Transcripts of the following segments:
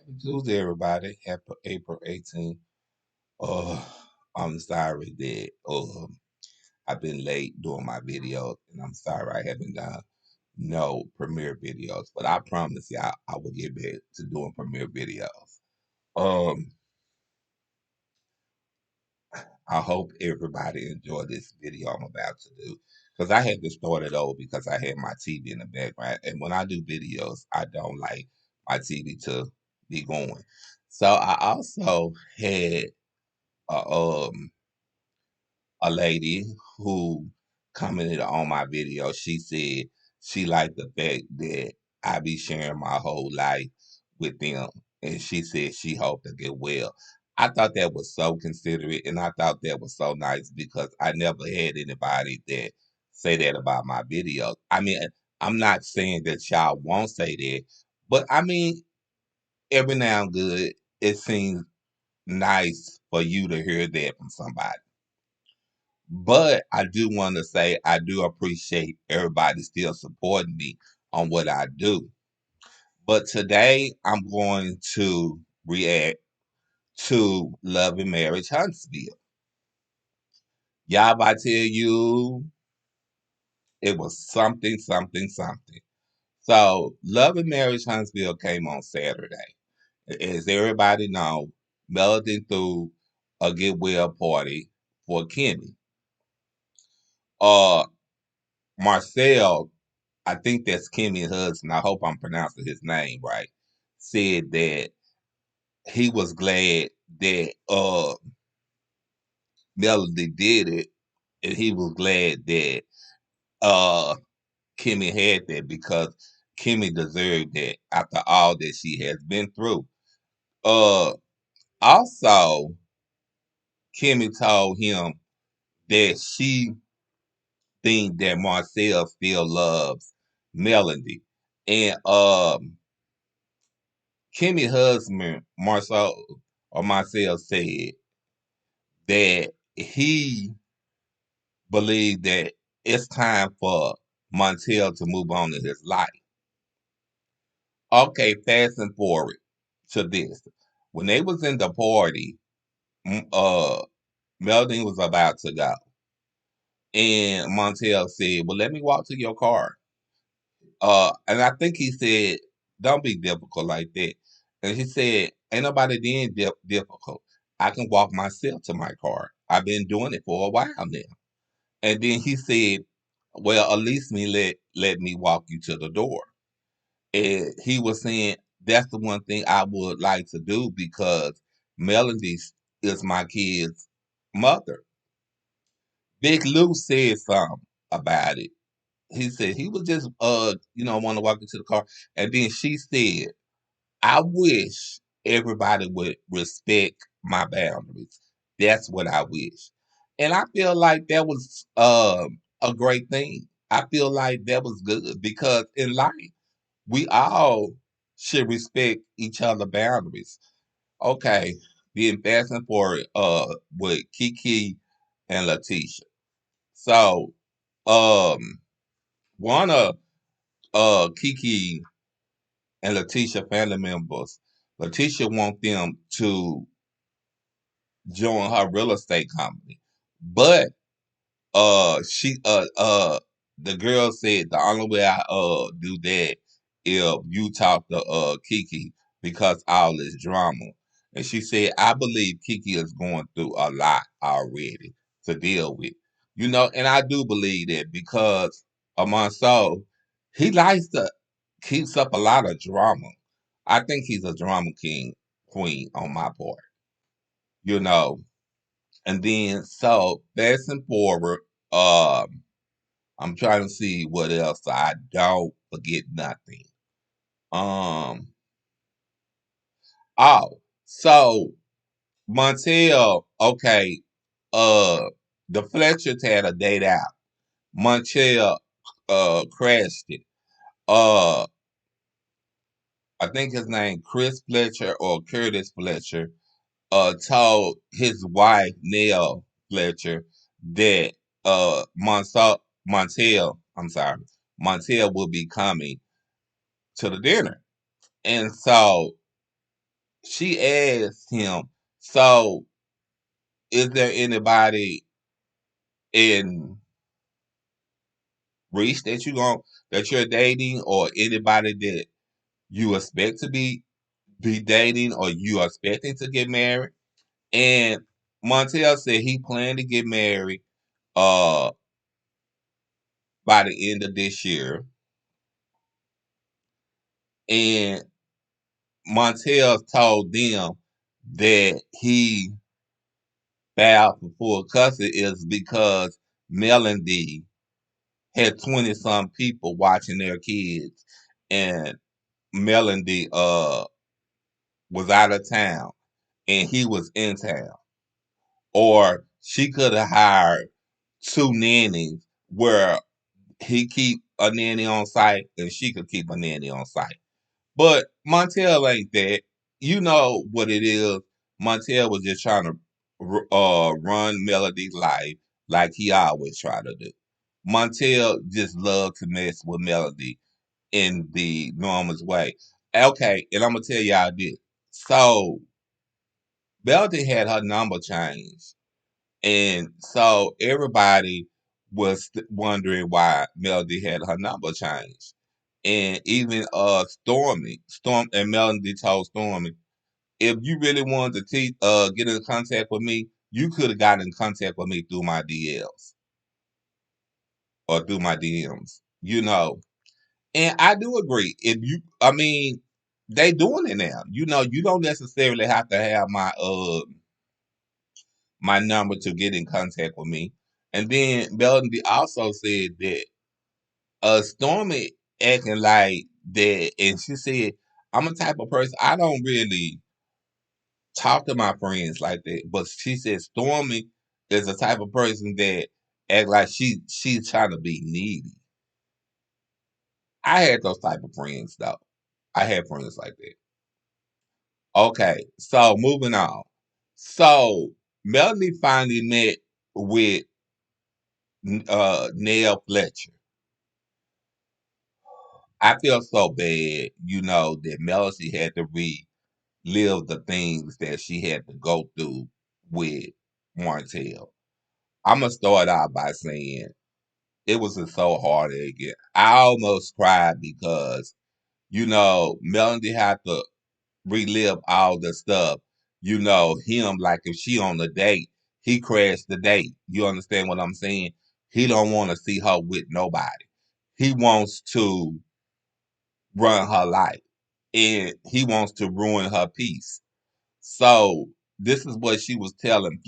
Happy Tuesday, everybody. Happy April 18th. Uh, I'm sorry that I've been late doing my videos, and I'm sorry I haven't done no premiere videos. But I promise you, I will get back to doing premiere videos. Um, I hope everybody enjoyed this video I'm about to do because I had to start it over because I had my TV in the background, and when I do videos, I don't like my TV to be going. So I also had a a lady who commented on my video. She said she liked the fact that I be sharing my whole life with them, and she said she hoped to get well. I thought that was so considerate, and I thought that was so nice because I never had anybody that say that about my videos. I mean, I'm not saying that y'all won't say that, but I mean, every now and good, it seems nice for you to hear that from somebody. But I do want to say I do appreciate everybody still supporting me on what I do. But today I'm going to react to Love and Marriage Huntsville. Y'all, I tell you, it was something, something, something. So Love and Marriage Huntsville came on Saturday. As everybody know, Melody threw a get well party for Kimmy. Uh Marcel, I think that's Kimmy's husband. I hope I'm pronouncing his name right. Said that he was glad that Melody did it, and he was glad that uh Kimmy had that because Kimmy deserved that after all that she has been through. Uh Also, Kimmy told him that she think that Marcel still loves Melody. And Kimmy husband, Marcel said that he believed that it's time for Montel to move on in his life. Okay, fast and forward to this. When they was in the party, Melody was about to go. And Montel said, well, let me walk to your car. And I think he said, "Don't be difficult like that." And he said, "Ain't nobody being difficult. I can walk myself to my car. I've been doing it for a while now." And then he said, "Well, at least let me walk you to the door." And he was saying that's the one thing I would like to do because Melody is my kid's mother. Big Lou said something about it. He said he was just want to walk into the car, and then she said, "I wish everybody would respect my boundaries. That's what I wish." And I feel like that was a great thing. I feel like that was good because in life we all should respect each other boundaries. Okay, being fast and forward with Kiki and Letitia. So um one of Kiki and Letitia family members. Letitia want them to join her real estate company, but she the girl said the only way I do that if you talk to Kiki because all this drama. And she said, I believe Kiki is going through a lot already to deal with. You know, and I do believe that because among so he likes to keeps up a lot of drama. I think he's a drama king queen on my part, you know. And then so fast and forward, I'm trying to see what else so I don't forget nothing. Um oh, so Montel, okay, uh the Fletchers had a date out. Montel crashed it. Uh I think his name Chris Fletcher or Curtis Fletcher told his wife Nell Fletcher that Montel, I'm sorry, Montel will be coming to the dinner. And so she asked him, "So, is there anybody in reach that you're dating, or anybody that you expect to be dating, or you are expecting to get married?" And Montel said he planned to get married uh by the end of this year. And Montel told them that he filed for full custody is because Melody had 20 some people watching their kids, and Melody was out of town and he was in town. Or she could have hired two nannies where he keep a nanny on site and she could keep a nanny on site. But Montel ain't that. You know what it is. Montel was just trying to run Melody's life like he always try to do. Montel just loved to mess with Melody in the normalest way. Okay, and I'm gonna tell y'all this. So Melody had her number changed, and so everybody was wondering why Melody had her number changed. And even Storm and Melody told Stormy, if you really wanted to get in contact with me, you could have gotten in contact with me through my DLs or through my DMs. You know, and I do agree. If you, I mean, they doing it now. You know, you don't necessarily have to have my number to get in contact with me. And then Melody also said that Stormy acting like that, and she said, "I'm a type of person I don't really talk to my friends like that." But she said Stormy is the type of person that act like she's trying to be needy. I had those type of friends though. I had friends like that. Okay, so moving on. So Melanie finally met with Nell Fletcher. I feel so bad, that Melanie had to relive the things that she had to go through with Martell. I'm gonna start out by saying it was just so hard again. I almost cried because Melanie had to relive all the stuff. Him, like if she on a date, he crashed the date. You understand what I'm saying? He don't want to see her with nobody. He wants to run her life, and he wants to ruin her peace. So this is what she was telling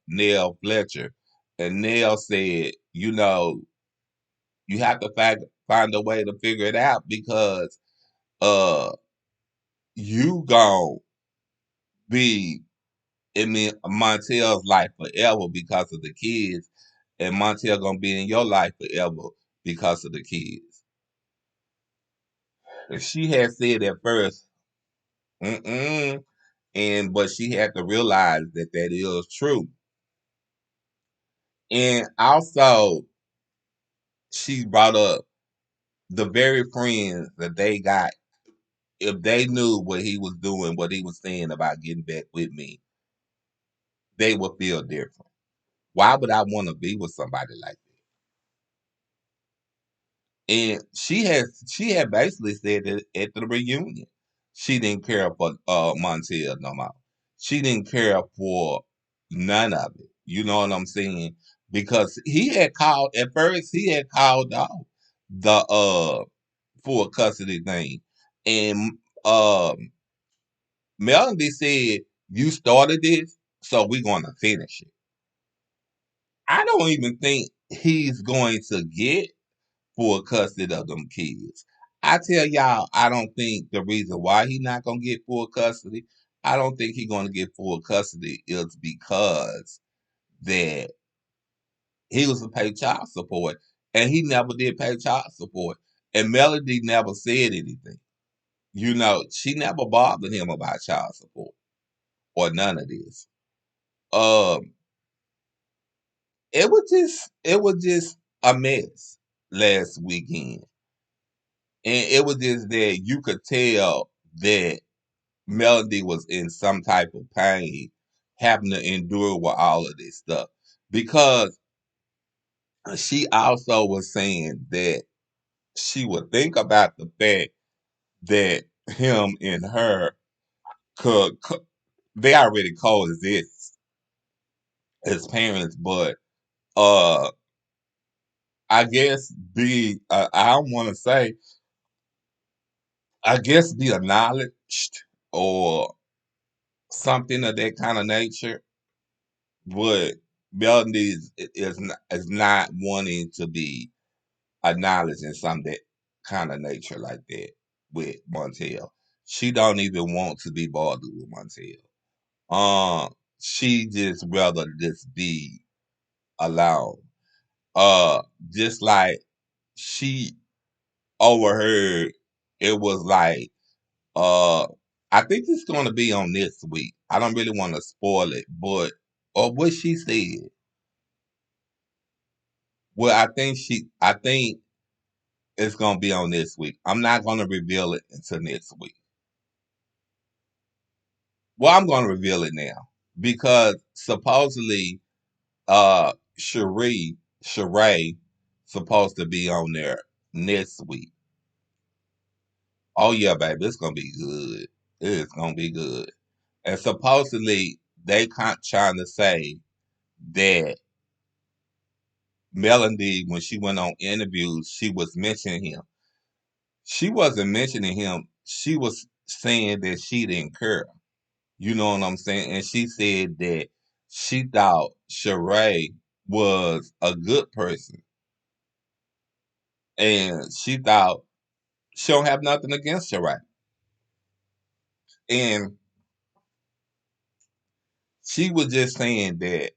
Nell Fletcher, and Nell said, you have to find a way to figure it out because uh you gon' be in Montel's life forever because of the kids, and Montel gonna be in your life forever because of the kids. And she had said at first, mm-mm, but she had to realize that that is true. And also, she brought up the very friends that they got. If they knew what he was doing, what he was saying about getting back with me, they would feel different. Why would I want to be with somebody like that? And she had basically said that at the reunion, she didn't care for Montel no more. She didn't care for none of it. You know what I'm saying? Because he had called at first. He had called off the full custody thing, and Melody said, "You started this, so we're gonna finish it." I don't even think he's going to get full custody of them kids. I tell y'all, I don't think the reason why he not gonna get full custody, I don't think he's gonna get full custody is because that he was to pay child support, and he never did pay child support, and Melody never said anything. She never bothered him about child support or none of this. Um, it was just a mess last weekend. And it was just that you could tell that Melody was in some type of pain, having to endure with all of this stuff. Because she also was saying that she would think about the fact that him and her they already coexist as parents, but uh I guess I don't want to say, I guess be acknowledged or something of that kind of nature. But Melody is not wanting to be acknowledged in some that kind of nature like that with Montel. She don't even want to be bothered with Montel. She just rather just be alone. Uh, just like she overheard, it was like, uh, I think it's going to be on this week. I don't really want to spoil it, but or what she said. Well, I think it's going to be on this week. I'm not going to reveal it until next week. Well, I'm going to reveal it now because supposedly, Sheree, supposed to be on there next week. Oh yeah, baby, it's gonna be good. It is gonna be good. And supposedly trying to say that Melody, when she went on interviews, she was mentioning him. She wasn't mentioning him. She was saying that she didn't care. You know what I'm saying? And she said that she thought Sheree was a good person, and she thought she don't have nothing against Sheree. And she was just saying that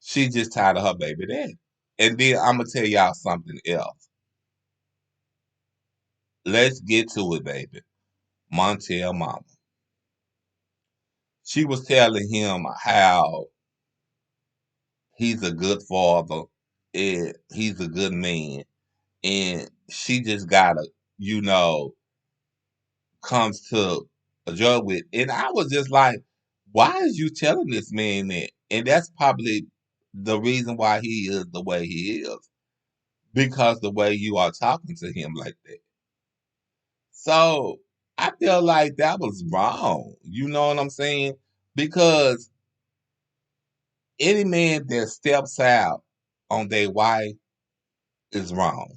she just tired of her baby daddy. And then I'm gonna tell y'all something else. Let's get to it, baby. Montel mama. She was telling him how he's a good father and he's a good man. And she just gotta, you know, comes to a drug with. And I was just like, why is you telling this man that? And that's probably the reason why he is the way he is. Because the way you are talking to him like that. So I feel like that was wrong. You know what I'm saying? Because any man that steps out on their wife is wrong.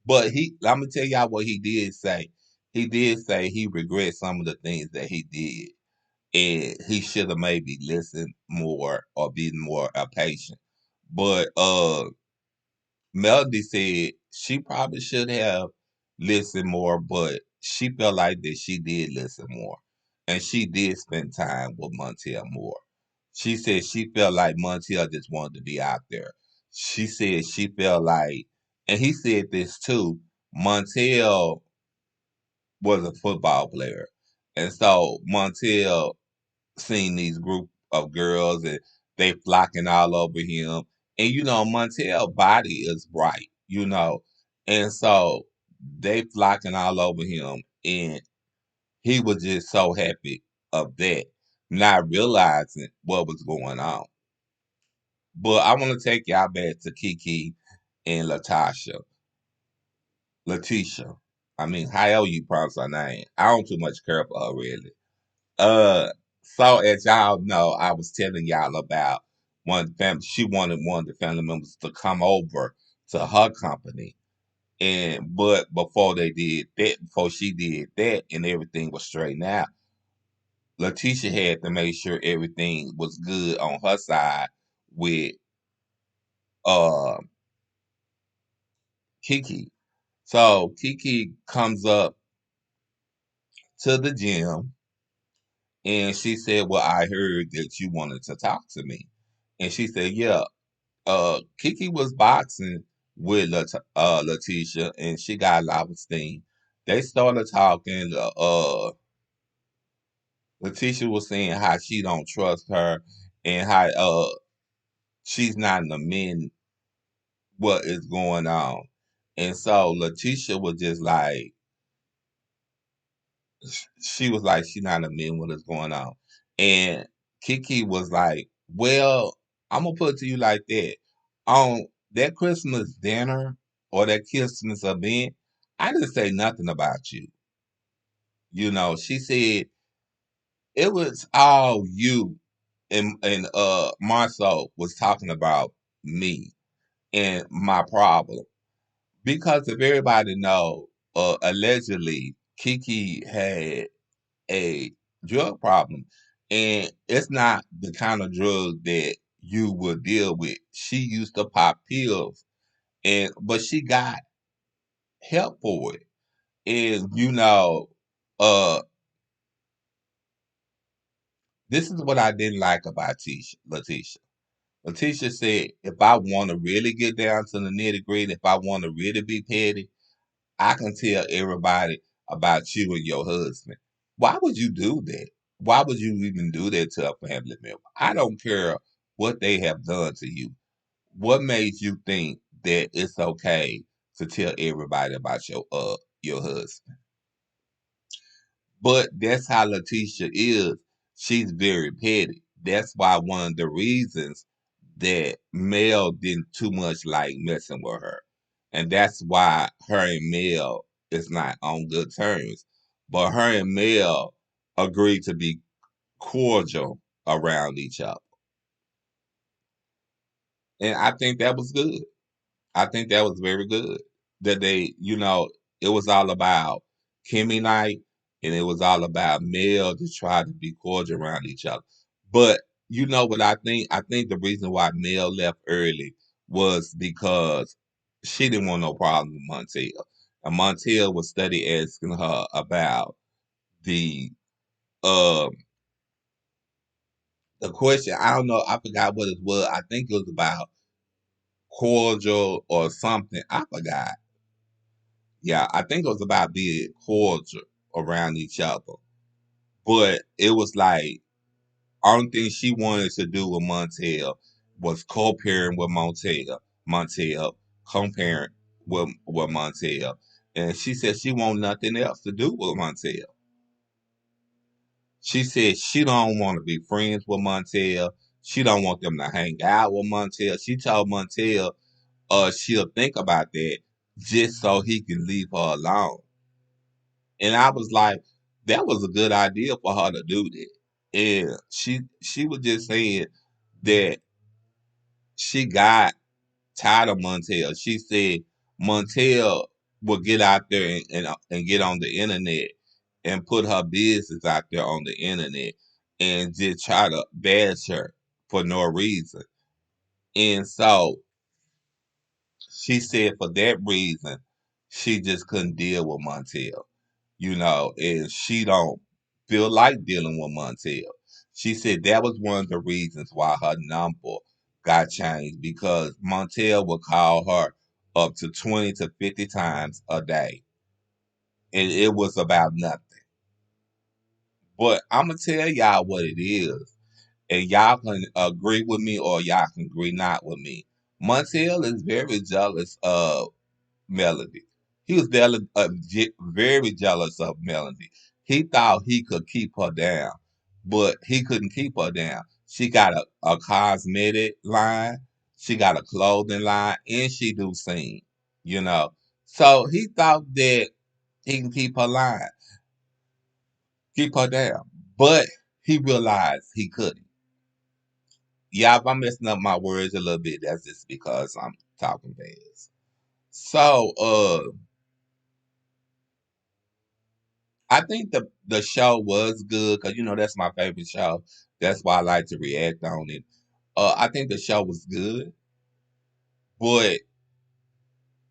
But I'm gonna tell y'all what he did say. He did say he regrets some of the things that he did, and he should have maybe listened more or been more patient. But Melody said she probably should have listened more, but she felt like that she did listen more. And she did spend time with Montel more. She said she felt like Montel just wanted to be out there. She said she felt like, and he said this too, Montel was a football player. And so Montel seen these group of girls and they flocking all over him. And you know, Montel body is bright, you know. And so they flocking all over him and he was just so happy of that, not realizing what was going on. But I want to take y'all back to Kiki and Letitia. I mean, however you pronounce her name. I don't too much care for her really. Uh, so as y'all know, I was telling y'all about one family. She wanted one of the family members to come over to her company, and but before she did that, and everything was straightened out, Letitia had to make sure everything was good on her side with uh Kiki. So Kiki comes up to the gym and she said, "Well, I heard that you wanted to talk to me," and she said, "Yeah." Kiki was boxing with Letitia, and she got a lot of steam. They started talking. Letitia was saying how she don't trust her, and how she's not in the men what is going on. And so Letitia was just like, she was like, she not admitting what is going on. And Kiki was like, well, I'm gonna put it to you like that. On that Christmas dinner or that Christmas event, I didn't say nothing about you. She said it was all you and Marcel was talking about me and my problem. Because if everybody know, allegedly Kiki had a drug problem, and it's not the kind of drug that you would deal with. She used to pop pills, and but she got help for it. And uh, this is what I didn't like about Letitia. Letitia said, if I want to really get down to the nitty gritty, if I want to really be petty, I can tell everybody about you and your husband. Why would you do that? Why would you even do that to a family member? I don't care what they have done to you. What made you think that it's okay to tell everybody about your husband? But that's how Letitia is. She's very petty. That's why one of the reasons that Mel didn't too much like messing with her. And that's why her and Mel is not on good terms. But her and Mel agreed to be cordial around each other. And I think that was good. I think that was very good. That it was all about Kimmy night and it was all about Mel to try to be cordial around each other. But you know what I think? I think the reason why Mel left early was because she didn't want no problem with Montel. And Montel was steady asking her about the um the question. I don't know, I forgot what it was. I think it was about cordial or something. I forgot. Yeah, I think it was about being cordial around each other. But it was like only thing she wanted to do with Montel was co-parent with Montel, co-parent with Montel. And she said she want nothing else to do with Montel. She said she don't want to be friends with Montel. She don't want them to hang out with Montel. She told Montel she'll think about that just so he can leave her alone. And I was like, that was a good idea for her to do that. And she was just saying that she got tired of Montel. She said Montel would get out there and get on the internet and put her business out there on the internet and just try to bash her for no reason. And so she said for that reason, she just couldn't deal with Montel. And she don't feel like dealing with Montel. She said that was one of the reasons why her number got changed because Montel would call her up to 20 to 50 times a day. And it was about nothing. But I'm going to tell y'all what it is. And y'all can agree with me or y'all can agree not with me. Montel is very jealous of Melody. He was very jealous of Melody. He thought he could keep her down, but he couldn't keep her down. She got a cosmetic line, she got a clothing line, and she do sing, you know. So he thought that he can keep her down, but he realized he couldn't. Yeah, if I'm messing up my words a little bit, that's just because I'm talking fast. So, I think the show was good because that's my favorite show. That's why I like to react on it. I think the show was good, but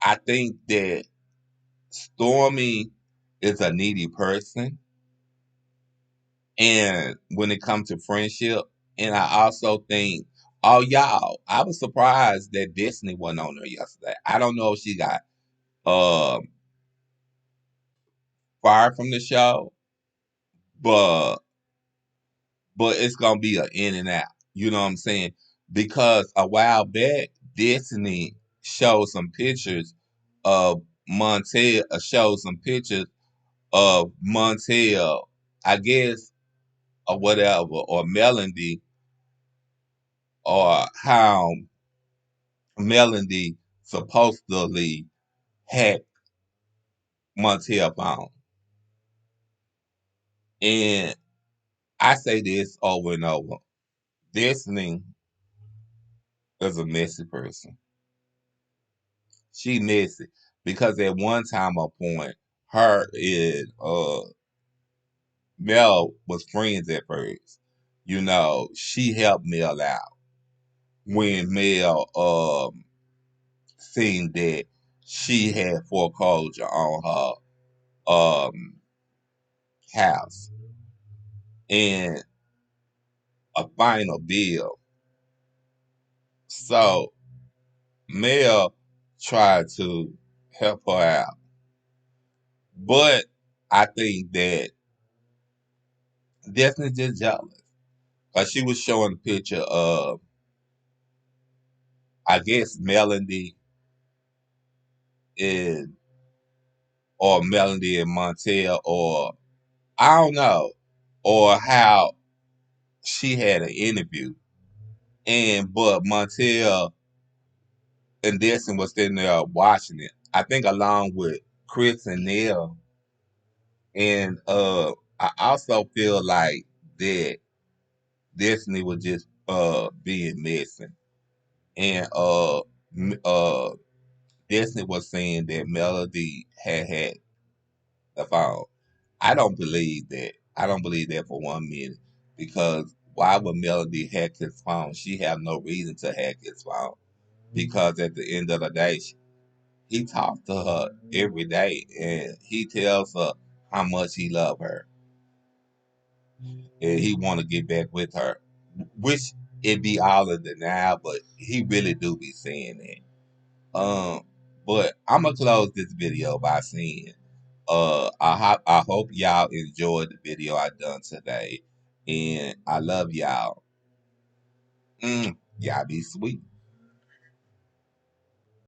I think that Stormy is a needy person, and when it comes to friendship, and I also think, oh y'all, I was surprised that Disney wasn't on her yesterday. I don't know if she got um fired from the show, but it's gonna be an in and out. You know what I'm saying? Because a while back, Disney showed some pictures of Montel, showed some pictures of Montel, I guess, or whatever, or Melody, or how Melody supposedly hacked Montel phone. And I say this over and over. Destiny is a messy person. She messy because at one time or point, her and Mel was friends at first. You know, she helped Mel out when Mel seen that she had foreclosure on her house and a final bill. So Mel tried to help her out. But I think that Destiny just jealous. Cause she was showing a picture of, I guess, Melody and or Melody and Montel, or I don't know, or how she had an interview, and but Montel and Destiny was sitting there watching it. I think along with Chris and Neil, and I also feel like that Destiny was just being messy, and Destiny was saying that Melody had the phone. I don't believe that. I don't believe that for 1 minute. Because why would Melody hack his phone? She have no reason to hack his phone. Because at the end of the day, he talks to her every day and he tells her how much he love her and he want to get back with her. Which it be all in denial, but he really do be saying that. But I'm gonna close this video by saying I hope y'all enjoyed the video I done today. And I love y'all. Y'all be sweet.